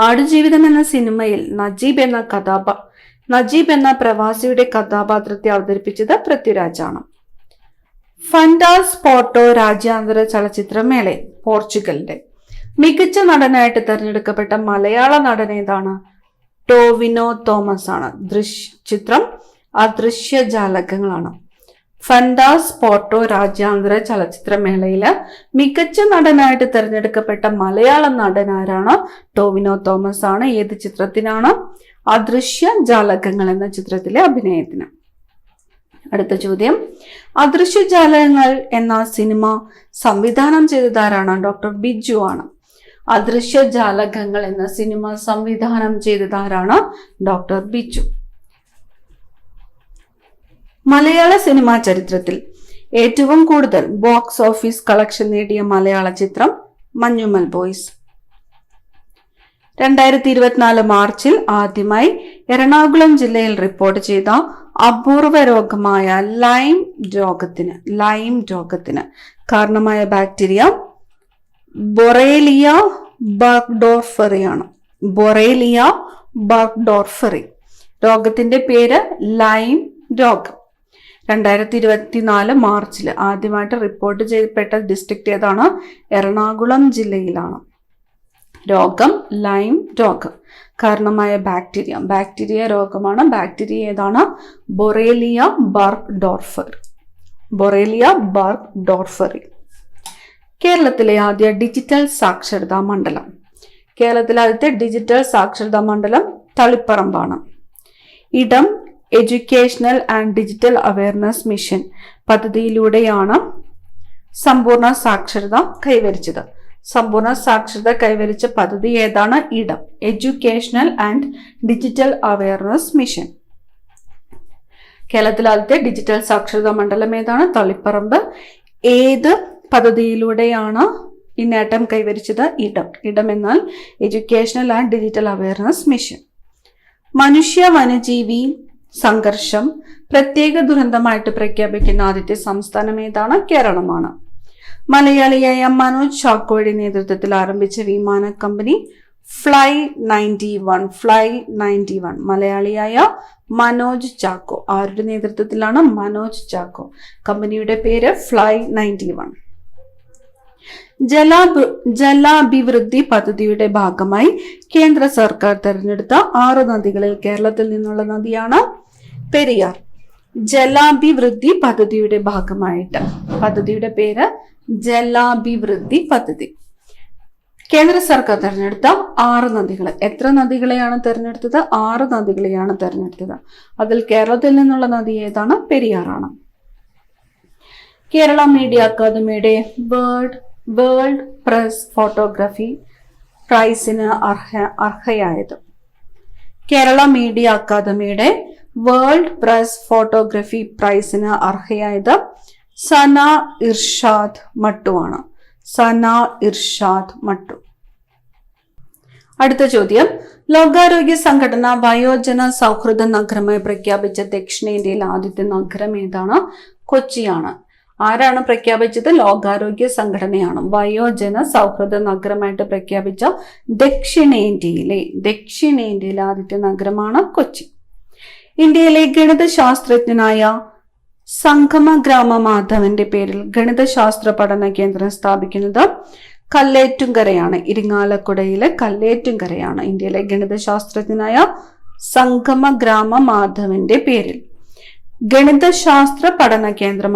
ആടുജീവിതം എന്ന സിനിമയിൽ നജീബ് എന്ന പ്രവാസിയുടെ കഥാപാത്രത്തെ അവതരിപ്പിച്ചത് പൃഥ്വിരാജാണ്. ഫൻഡാസ് പോർട്ടോ രാജ്യാന്തര ചലച്ചിത്രമേളയിൽ പോർച്ചുഗലിന്റെ മികച്ച നടനായിട്ട് തെരഞ്ഞെടുക്കപ്പെട്ട മലയാള നടൻ ഏതാണ്? ടോവിനോ തോമസ് ആണ്. ചിത്രം അദൃശ്യജാലകങ്ങളാണ്. ഫൻഡാസ് പോർട്ടോ രാജ്യാന്തര ചലച്ചിത്രമേളയില് മികച്ച നടനായിട്ട് തെരഞ്ഞെടുക്കപ്പെട്ട മലയാള നടൻ ആരാണ്? ടോവിനോ തോമസ് ആണ്. ഏത് ചിത്രത്തിനാണ്? അദൃശ്യജാലകങ്ങൾ എന്ന ചിത്രത്തിലെ അഭിനയത്തിന്. അടുത്ത ചോദ്യം, അദൃശ്യജാലകങ്ങൾ എന്ന സിനിമ സംവിധാനം ചെയ്തതാരാണ്? ഡോക്ടർ ബിജു ആണ്. അദൃശ്യജാലകങ്ങൾ എന്ന സിനിമ സംവിധാനം ചെയ്തതാരാണ്? ഡോക്ടർ ബിജു. മലയാള സിനിമാ ചരിത്രത്തിൽ ഏറ്റവും കൂടുതൽ ബോക്സ് ഓഫീസ് കളക്ഷൻ നേടിയ മലയാള ചിത്രം മഞ്ഞുമൽ ബോയ്സ്. 2024 മാർച്ചിൽ ആദ്യമായി എറണാകുളം ജില്ലയിൽ റിപ്പോർട്ട് ചെയ്ത അപൂർവ രോഗമായ ലൈം രോഗത്തിന് കാരണമായ ബാക്ടീരിയ ബൊറേലിയ ബർഗ്ഡോർഫെറി ആണ്. Borrelia burgdorferi. രോഗത്തിന്റെ പേര് ലൈം രോഗം. 2024 മാർച്ചിൽ ആദ്യമായിട്ട് റിപ്പോർട്ട് ചെയ്യപ്പെട്ട ഡിസ്ട്രിക്ട് ഏതാണ്? എറണാകുളം ജില്ലയിലാണ്. രോഗം ലൈം രോഗം. കാരണമായ ബാക്ടീരിയ രോഗമാണ്. ബാക്ടീരിയ ഏതാണ്? Borrelia burgdorferi. കേരളത്തിലെ ആദ്യ ഡിജിറ്റൽ സാക്ഷരതാ മണ്ഡലം. കേരളത്തിലെ ആദ്യത്തെ ഡിജിറ്റൽ സാക്ഷരതാ മണ്ഡലം തളിപ്പറമ്പാണ്. Idam educational and digital awareness mission പദ്ധതിയിലൂടെയാണ് സമ്പൂർണ്ണ സാക്ഷരത കൈവരിച്ചത്. സമ്പൂർണ്ണ സാക്ഷരത കൈവരിച്ച പദ്ധതി ഏതാണ്? Idam educational and digital awareness mission. കേരളത്തിലെ ആദ്യത്തെ ഡിജിറ്റൽ സാക്ഷരതാ മണ്ഡലം ഏതാണ്? തളിപ്പറമ്പ്. ഏത് പദ്ധതിയിലൂടെയാണ് ഈ നേട്ടം കൈവരിച്ചത്? ഇടം എന്നാൽ educational and digital awareness mission. മനുഷ്യ വന്യജീവി സംഘർഷം പ്രത്യേക ദുരന്തമായിട്ട് പ്രഖ്യാപിക്കുന്ന ആദ്യത്തെ സംസ്ഥാനം ഏതാണ്? കേരളമാണ്. മലയാളിയായ മനോജ് ചാക്കോയുടെ നേതൃത്വത്തിൽ ആരംഭിച്ച വിമാന കമ്പനി ഫ്ലൈ 91. മലയാളിയായ മനോജ് ചാക്കോ. ആരുടെ നേതൃത്വത്തിലാണ്? മനോജ് ചാക്കോ. കമ്പനിയുടെ പേര് ഫ്ലൈ 91. ജലാഭിവൃദ്ധി പദ്ധതിയുടെ ഭാഗമായി കേന്ദ്ര സർക്കാർ തെരഞ്ഞെടുത്ത 6 നദികളിൽ കേരളത്തിൽ നിന്നുള്ള നദിയാണ് പെരിയാർ. ജലാഭിവൃദ്ധി പദ്ധതിയുടെ ഭാഗമായിട്ട് പദ്ധതിയുടെ പേര് ജലാഭിവൃദ്ധി പദ്ധതി. കേന്ദ്ര സർക്കാർ തെരഞ്ഞെടുത്ത 6 നദികൾ. എത്ര നദികളെയാണ് തെരഞ്ഞെടുത്തത്? 6 നദികളെയാണ് തെരഞ്ഞെടുത്തത്. അതിൽ കേരളത്തിൽ നിന്നുള്ള നദി ഏതാണ്? പെരിയാറാണ്. കേരള മീഡിയ അക്കാദമിയുടെ വേൾഡ് പ്രസ് ഫോട്ടോഗ്രാഫി പ്രൈസിന് അർഹയായത്. കേരള മീഡിയ അക്കാദമിയുടെ വേൾഡ് പ്രസ് ഫോട്ടോഗ്രാഫി പ്രൈസിന് അർഹയായത് സന ഇർഷാദ് മട്ടു ആണ്. സന ഇർഷാദ് മട്ടു. അടുത്ത ചോദ്യം, ലോകാരോഗ്യ സംഘടന വയോജന സൗഹൃദ നഗരമായി പ്രഖ്യാപിച്ച ദക്ഷിണേന്ത്യയിലെ ആദ്യത്തെ നഗരം ഏതാണ്? കൊച്ചിയാണ്. ആരാണ് പ്രഖ്യാപിച്ചത്? ലോകാരോഗ്യ സംഘടനയാണ്. വയോജന സൗഹൃദ നഗരമായിട്ട് പ്രഖ്യാപിച്ച ദക്ഷിണേന്ത്യയിലെ ആദ്യത്തെ നഗരമാണ് കൊച്ചി. ഇന്ത്യയിലെ ഗണിത ശാസ്ത്രജ്ഞനായ സംഗമ ഗ്രാമ മാധവന്റെ പേരിൽ ഗണിതശാസ്ത്ര പഠന കേന്ദ്രം സ്ഥാപിക്കുന്നത് കല്ലേറ്റുംകരയാണ്. ഇരിങ്ങാലക്കുടയിലെ കല്ലേറ്റുംകരയാണ് ഇന്ത്യയിലെ ഗണിതശാസ്ത്രജ്ഞനായ സംഗമ ഗ്രാമ മാധവന്റെ പേരിൽ ഗണിതശാസ്ത്ര പഠന കേന്ദ്രം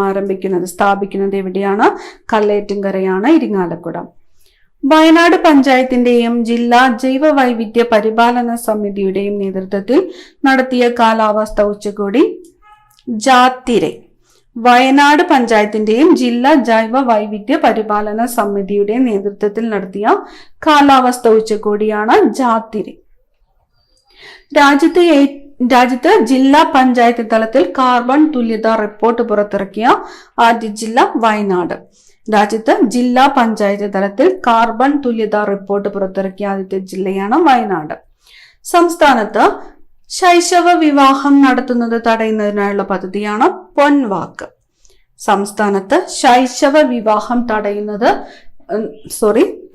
സ്ഥാപിക്കുന്നത് എവിടെയാണ്? കല്ലേറ്റുംകരയാണ്, ഇരിങ്ങാലക്കുട. വയനാട് പഞ്ചായത്തിന്റെയും ജില്ലാ ജൈവ വൈവിധ്യ പരിപാലന സമിതിയുടെയും നേതൃത്വത്തിൽ നടത്തിയ കാലാവസ്ഥ ഉച്ചകോടി ജാത്തിരെ. വയനാട് പഞ്ചായത്തിന്റെയും ജില്ലാ ജൈവ വൈവിധ്യ പരിപാലന സമിതിയുടെ നേതൃത്വത്തിൽ നടത്തിയ കാലാവസ്ഥ ഉച്ചകോടിയാണ് ജാത്തിരെ. രാജ്യത്ത് ജില്ലാ പഞ്ചായത്ത് തലത്തിൽ കാർബൺ തുല്യതാ റിപ്പോർട്ട് പുറത്തിറക്കിയ ആദ്യ ജില്ല വയനാട്. രാജ്യത്ത് ജില്ലാ പഞ്ചായത്ത് തലത്തിൽ കാർബൺ തുല്യതാ റിപ്പോർട്ട് പുറത്തിറക്കിയ ആദ്യത്തെ ജില്ലയാണ് വയനാട്. സംസ്ഥാനത്ത് ശൈശവ വിവാഹം നടത്തുന്നത് തടയുന്നതിനായുള്ള പദ്ധതിയാണ് പൊൻവാക്ക്. സംസ്ഥാനത്ത് ശൈശവ വിവാഹം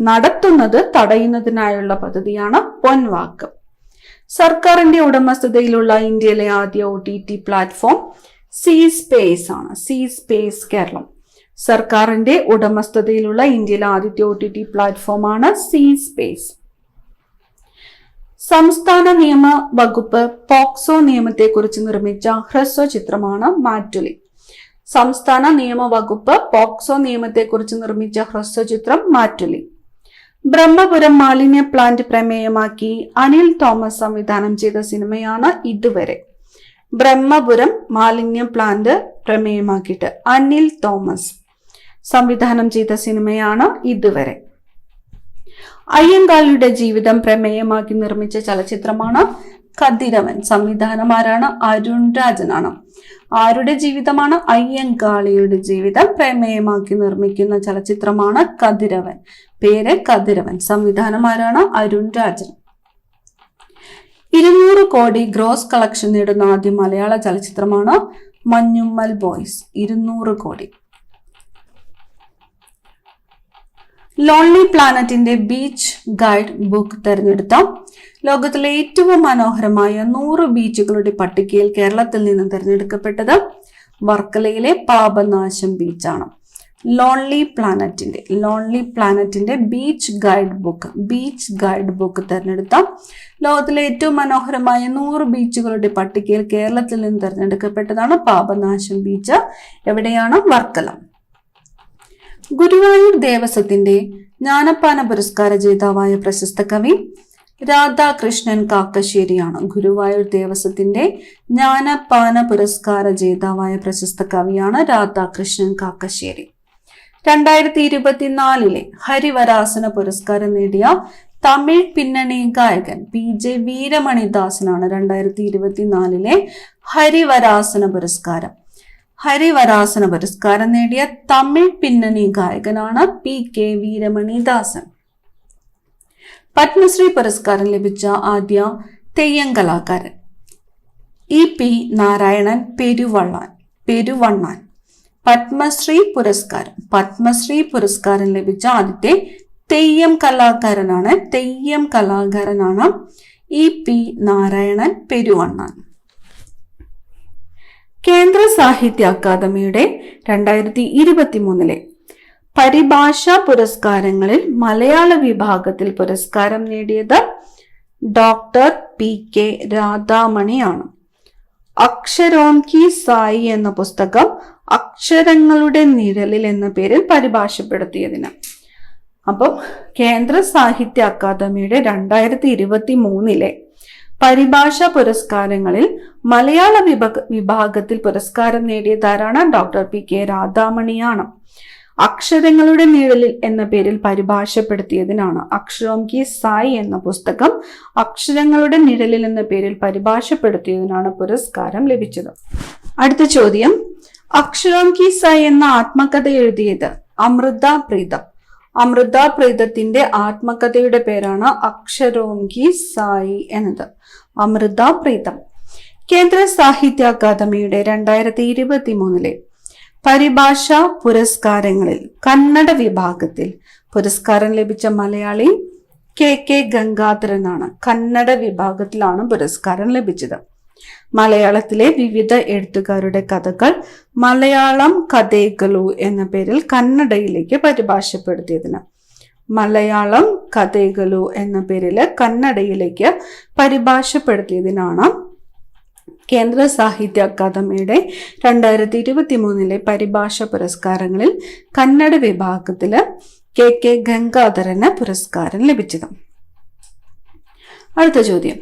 നടത്തുന്നത് തടയുന്നതിനായുള്ള പദ്ധതിയാണ് പൊൻവാക്ക്. സർക്കാരിന്റെ ഉടമസ്ഥതയിലുള്ള ഇന്ത്യയിലെ ആദ്യ OTT പ്ലാറ്റ്ഫോം സി സ്പേസ് ആണ്. C space Keralam. സർക്കാരിന്റെ ഉടമസ്ഥതയിലുള്ള ഇന്ത്യയിലെ ആദ്യത്തെ OTT പ്ലാറ്റ്ഫോമാണ് സി സ്പേസ്. സംസ്ഥാന നിയമ വകുപ്പ് പോക്സോ നിയമത്തെക്കുറിച്ച് നിർമ്മിച്ച ഹ്രസ്വ ചിത്രമാണ് മാറ്റുലി. സംസ്ഥാന നിയമ വകുപ്പ് പോക്സോ നിയമത്തെക്കുറിച്ച് നിർമ്മിച്ച ഹ്രസ്വ ചിത്രം മാറ്റുലി. ബ്രഹ്മപുരം മാലിന്യ പ്ലാന്റ് പ്രമേയമാക്കി അനിൽ തോമസ് സംവിധാനം ചെയ്ത സിനിമയാണ് ഇതുവരെ. ബ്രഹ്മപുരം മാലിന്യ പ്ലാന്റ് പ്രമേയമാക്കിയിട്ട് അനിൽ തോമസ് സംവിധാനം ചെയ്ത സിനിമയാണ് ഇതുവരെ. അയ്യങ്കാളിയുടെ ജീവിതം പ്രമേയമാക്കി നിർമ്മിച്ച ചലച്ചിത്രമാണ് കതിരവൻ. സംവിധാനം ആരാണ്? അരുൺ രാജനാണ്. ആരുടെ ജീവിതമാണ്? അയ്യങ്കാളിയുടെ ജീവിതം പ്രമേയമാക്കി നിർമ്മിക്കുന്ന ചലച്ചിത്രമാണ് കതിരവൻ. പേര് കതിരവൻ. സംവിധാനം ആരാണ്? അരുൺ രാജൻ. 200 കോടി ഗ്രോസ് കളക്ഷൻ നേടുന്ന ആദ്യ മലയാള ചലച്ചിത്രമാണ് മഞ്ഞുമ്മൽ ബോയ്സ്. 200 കോടി. ലോൺലി പ്ലാനറ്റിന്റെ ബീച്ച് ഗൈഡ് ബുക്ക് തെരഞ്ഞെടുത്ത ലോകത്തിലെ ഏറ്റവും മനോഹരമായ 100 ബീച്ചുകളുടെ പട്ടികയിൽ കേരളത്തിൽ നിന്ന് തിരഞ്ഞെടുക്കപ്പെട്ടത് വർക്കലയിലെ പാപനാശം ബീച്ചാണ്. ലോൺലി പ്ലാനറ്റിന്റെ ബീച്ച് ഗൈഡ് ബുക്ക് തെരഞ്ഞെടുത്ത ലോകത്തിലെ ഏറ്റവും മനോഹരമായ 100 ബീച്ചുകളുടെ പട്ടികയിൽ കേരളത്തിൽ നിന്ന് തിരഞ്ഞെടുക്കപ്പെട്ടതാണ് പാപനാശം ബീച്ച്. എവിടെയാണ്? വർക്കല. ഗുരുവായൂർ ദേവസ്വത്തിന്റെ ജ്ഞാനപ്പാന പുരസ്കാര ജേതാവായ പ്രശസ്ത കവി രാധാകൃഷ്ണൻ കാക്കശ്ശേരിയാണ്. ഗുരുവായൂർ ദേവസ്വത്തിന്റെ ജ്ഞാനപ്പാന പുരസ്കാര ജേതാവായ പ്രശസ്ത കവിയാണ് രാധാകൃഷ്ണൻ കാക്കശ്ശേരി. 2024 ഹരിവരാസന പുരസ്കാരം നേടിയ തമിഴ് പിന്നണി ഗായകൻ PJ വീരമണിദാസനാണ് 2024 ഹരിവരാസന പുരസ്കാരം നേടിയ തമിഴ് പിന്നണി ഗായകനാണ് PK വീരമണിദാസൻ. പത്മശ്രീ പുരസ്കാരം ലഭിച്ച ആദ്യ തെയ്യം കലാകാരൻ EP നാരായണൻ പെരുവണ്ണാൻ. പത്മശ്രീ പുരസ്കാരം ലഭിച്ച ആദ്യത്തെ തെയ്യം കലാകാരനാണ് EP നാരായണൻ പെരുവണ്ണാൻ. കേന്ദ്ര സാഹിത്യ അക്കാദമിയുടെ 2023 പരിഭാഷാ പുരസ്കാരങ്ങളിൽ മലയാള വിഭാഗത്തിൽ പുരസ്കാരം നേടിയത് ഡോക്ടർ PK രാധാമണിയാണ്. അക്ഷരോം കി സായി എന്ന പുസ്തകം അക്ഷരങ്ങളുടെ നിഴലിൽ എന്ന പേരിൽ പരിഭാഷപ്പെടുത്തിയതിന്. അപ്പം കേന്ദ്ര സാഹിത്യ അക്കാദമിയുടെ 2023 പരിഭാഷാ പുരസ്കാരങ്ങളിൽ മലയാള വിഭാഗത്തിൽ പുരസ്കാരം നേടിയതാരാണ്? Doctor PK രാധാമണിയാണ്. അക്ഷരങ്ങളുടെ നിഴലിൽ എന്ന പേരിൽ പരിഭാഷപ്പെടുത്തിയതിനാണ്. അക്ഷരോം കി സായി എന്ന പുസ്തകം അക്ഷരങ്ങളുടെ നിഴലിൽ എന്ന പേരിൽ പരിഭാഷപ്പെടുത്തിയതിനാണ് പുരസ്കാരം ലഭിച്ചത്. അടുത്ത ചോദ്യം, അക്ഷരോം കി സായി എന്ന ആത്മകഥ എഴുതിയത് അമൃത പ്രീതം. അമൃത പ്രീതത്തിന്റെ ആത്മകഥയുടെ പേരാണ് അക്ഷരോം കി സായി എന്നത്. അമൃത പ്രീതം. കേന്ദ്ര സാഹിത്യ അക്കാദമിയുടെ 2023 പരിഭാഷ പുരസ്കാരങ്ങളിൽ കന്നഡ വിഭാഗത്തിൽ പുരസ്കാരം ലഭിച്ച മലയാളി KK ഗംഗാധരനാണ്. കന്നഡ വിഭാഗത്തിലാണ് പുരസ്കാരം ലഭിച്ചത്. മലയാളത്തിലെ വിവിധ എഴുത്തുകാരുടെ കഥകൾ മലയാളം കഥേകളു എന്ന പേരിൽ കന്നഡയിലേക്ക് പരിഭാഷപ്പെടുത്തിയതിന് മലയാളം കഥേകളു എന്ന പേരിൽ കന്നഡയിലേക്ക് പരിഭാഷപ്പെടുത്തിയതിനാണ് കേന്ദ്ര സാഹിത്യ അക്കാദമിയുടെ 2023 പരിഭാഷ പുരസ്കാരങ്ങളിൽ കന്നഡ വിഭാഗത്തില് KK ഗംഗാധരന് പുരസ്കാരം ലഭിച്ചത്. അടുത്ത ചോദ്യം,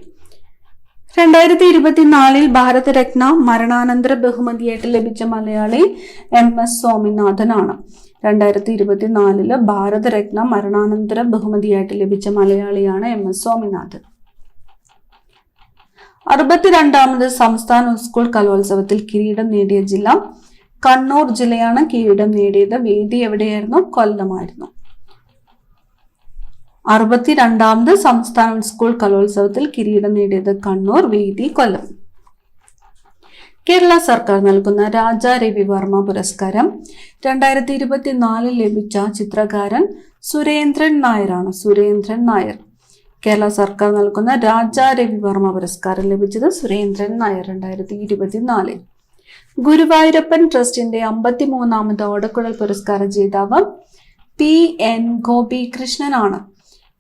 2024 ഭാരതരത്ന മരണാനന്തര ബഹുമതിയായിട്ട് ലഭിച്ച മലയാളി MS സ്വാമിനാഥനാണ്. 2024 ഭാരതരത്ന മരണാനന്തര ബഹുമതിയായിട്ട് ലഭിച്ച മലയാളിയാണ് MS സ്വാമിനാഥൻ. 62ാമത് സംസ്ഥാന സ്കൂൾ കലോത്സവത്തിൽ കിരീടം നേടിയ ജില്ല കണ്ണൂർ ജില്ലയാണ്. കിരീടം നേടിയത് വേദി എവിടെയായിരുന്നു? കൊല്ലമായിരുന്നു. 62ാമത് സംസ്ഥാന സ്കൂൾ കലോത്സവത്തിൽ കിരീടം നേടിയത് കണ്ണൂർ, വേദി കൊല്ലം. കേരള സർക്കാർ നൽകുന്ന രാജാ രവിവർമ്മ പുരസ്കാരം 2024 ലഭിച്ച ചിത്രകാരൻ സുരേന്ദ്രൻ നായരാണ്. സുരേന്ദ്രൻ നായർ. കേരള സർക്കാർ നൽകുന്ന രാജാ രവിവർമ്മ പുരസ്കാരം ലഭിച്ചത് സുരേന്ദ്രൻ നായർ 2024. ഗുരുവായൂരപ്പൻ ട്രസ്റ്റിന്റെ 53ാമത് ഓടക്കുഴൽ പുരസ്കാര ജേതാവ് PN ഗോപികൃഷ്ണനാണ്.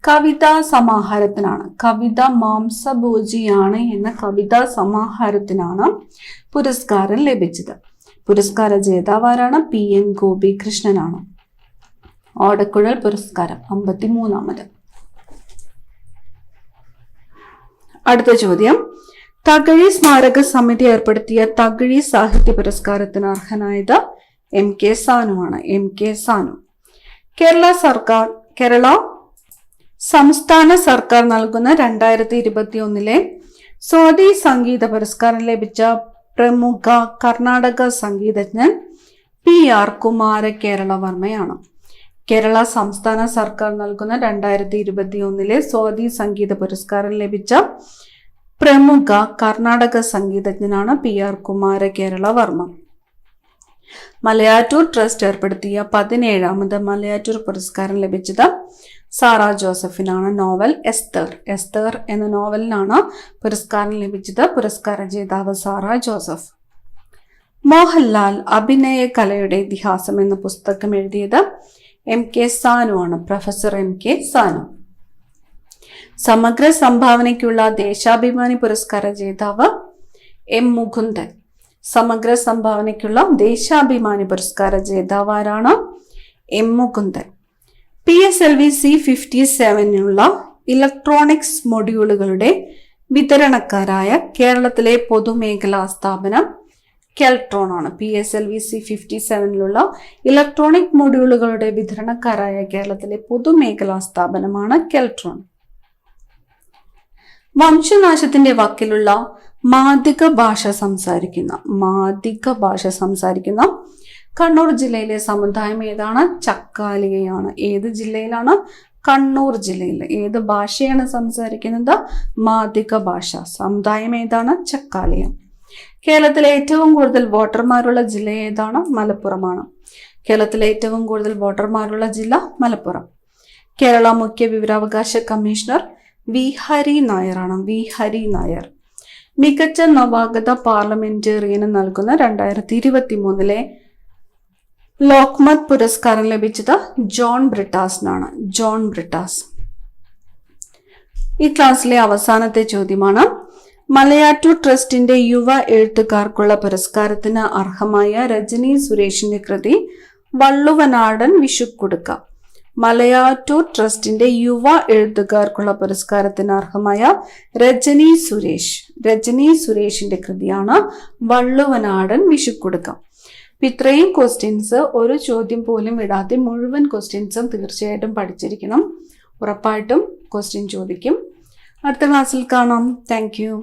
കവിതാ സമാഹാരത്തിനാണ്. കവിത മാംസഭോജിയാണ് എന്ന കവിതാ സമാഹാരത്തിനാണ് പുരസ്കാരം ലഭിച്ചത്. പുരസ്കാര ജേതാവാരാണ്? PN ഗോപികൃഷ്ണനാണ്. ഓടക്കുഴൽ പുരസ്കാരം 53ാമത്. അടുത്ത ചോദ്യം, തകഴി സ്മാരക സമിതി ഏർപ്പെടുത്തിയ തകഴി സാഹിത്യ പുരസ്കാരത്തിന് അർഹനായത് MK സാനുവാണ്. MK സാനു. കേരള സംസ്ഥാന സർക്കാർ നൽകുന്ന 2021 സ്വാതി സംഗീത പുരസ്കാരം ലഭിച്ച പ്രമുഖ കർണാടക സംഗീതജ്ഞൻ PR കുമാരകേരളവർമ്മയാണ്. കേരള സംസ്ഥാന സർക്കാർ നൽകുന്ന 2021 സ്വാതി സംഗീത പുരസ്കാരം ലഭിച്ച പ്രമുഖ കർണാടക സംഗീതജ്ഞനാണ് PR കുമാരകേരളവർമ്മ. മലയാറ്റൂർ ട്രസ്റ്റ് ഏർപ്പെടുത്തിയ 17ാമത് മലയാറ്റൂർ പുരസ്കാരം ലഭിച്ചത് സാറ ജോസഫിനാണ്. നോവൽ എസ്തർ എന്ന നോവലിനാണ് പുരസ്കാരം ലഭിച്ചത്. പുരസ്കാര ജേതാവ് സാറ ജോസഫ്. മോഹൻലാൽ അഭിനയ കലയുടെ ഇതിഹാസം എന്ന പുസ്തകം എഴുതിയത് MK സാനുവാണ്. Professor MK Sanu. സമഗ്ര സംഭാവനയ്ക്കുള്ള ദേശാഭിമാനി പുരസ്കാര ജേതാവ് M മുകുന്ദൻ. സമഗ്ര സംഭാവനയ്ക്കുള്ള ദേശാഭിമാനി പുരസ്കാര ജേതാവ് ആരാണ്? M Mukundan. PSLV C57 electronics മൊഡ്യൂളുകളുടെ വിതരണക്കാരായ കേരളത്തിലെ പൊതുമേഖലാ സ്ഥാപനം കെൽട്രോൺ ആണ്. PSLV C57 ഇലക്ട്രോണിക് മൊഡ്യൂളുകളുടെ വിതരണക്കാരായ കേരളത്തിലെ പൊതുമേഖലാ സ്ഥാപനമാണ് കെൽട്രോൺ. വംശനാശത്തിന്റെ വക്കിലുള്ള മാദിഗ ഭാഷ സംസാരിക്കുന്ന കണ്ണൂർ ജില്ലയിലെ സമുദായം ഏതാണ്? ചക്കാലിയയാണ്. ഏത് ജില്ലയിലാണ്? കണ്ണൂർ ജില്ലയിൽ. ഏത് ഭാഷയാണ് സംസാരിക്കുന്നത്? മാദിഗ ഭാഷ. സമുദായം ഏതാണ്? ചക്കാലിയ. കേരളത്തിലെ ഏറ്റവും കൂടുതൽ വോട്ടർമാരുള്ള ജില്ല ഏതാണ്? മലപ്പുറമാണ്. കേരളത്തിലെ ഏറ്റവും കൂടുതൽ വോട്ടർമാരുള്ള ജില്ല മലപ്പുറം. കേരള മുഖ്യ വിവരാവകാശ കമ്മീഷണർ V ഹരി നായരാണ്. V ഹരി നായർ. മികച്ച നവാഗത പാർലമെന്റേറിയന് നൽകുന്ന 2023 ലോക്മത് പുരസ്കാരം ലഭിച്ചത് ജോൺ ബ്രിട്ടാസിനാണ്. ജോൺ ബ്രിട്ടാസ്. ഈ ക്ലാസ്സിലെ അവസാനത്തെ ചോദ്യമാണ്, മലയാറ്റൂർ ട്രസ്റ്റിന്റെ യുവ എഴുത്തുകാർക്കുള്ള പുരസ്കാരത്തിന് അർഹമായ രജനി സുരേഷിന്റെ കൃതി വള്ളുവനാടൻ വിഷുക്കുടുക്ക. മലയാറ്റൂർ ട്രസ്റ്റിന്റെ യുവ എഴുത്തുകാർക്കുള്ള പുരസ്കാരത്തിന് അർഹമായ രജനി സുരേഷിന്റെ കൃതിയാണ് വള്ളുവനാടൻ വിഷുക്കുടുക്ക. ഇത്രയും ക്വസ്റ്റ്യൻസ് ഒരു ചോദ്യം പോലും വിടാതെ മുഴുവൻ ക്വസ്റ്റ്യൻസും തീർച്ചയായിട്ടും പഠിച്ചിരിക്കണം. ഉറപ്പായിട്ടും ക്വസ്റ്റ്യൻ ചോദിക്കും. അടുത്ത ക്ലാസ്സിൽ കാണാം. Thank you.